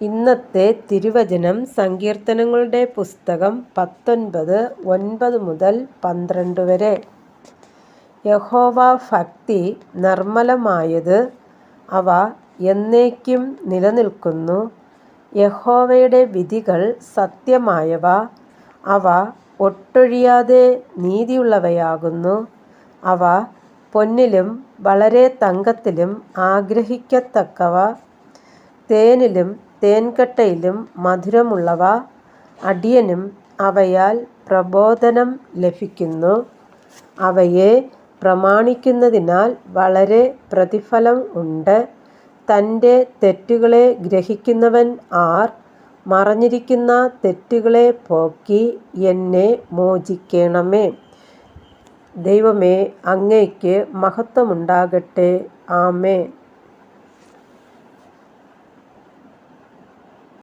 ഇന്നത്തെ തിരുവചനം സങ്കീർത്തനങ്ങളുടെ പുസ്തകം 19:9 മുതൽ 12 വരെ. യഹോവ ഭക്തി നിർമ്മലമായത്, അവ എന്നേക്കും നിലനിൽക്കുന്നു. യഹോവയുടെ വിധികൾ സത്യമായവ, അവ ഒട്ടൊഴിയാതെ നീതിയുള്ളവയാകുന്നു. അവ പൊന്നിലും വളരെ തങ്കത്തിലും ആഗ്രഹിക്കത്തക്കവ, തേനിലും തേൻകട്ടയിലും മധുരമുള്ളവ. അടിയനും അവയാൽ പ്രബോധനം ലഭിക്കുന്നു. അവയെ പ്രമാണിക്കുന്നതിനാൽ വളരെ പ്രതിഫലം ഉണ്ട്. തൻ്റെ തെറ്റുകളെ ഗ്രഹിക്കുന്നവൻ ആർ? മറഞ്ഞിരിക്കുന്ന തെറ്റുകളെ പോക്കി എന്നെ മോചിക്കണമേ. ദൈവമേ, അങ്ങേക്ക് മഹത്വമുണ്ടാകട്ടെ. ആമേൻ.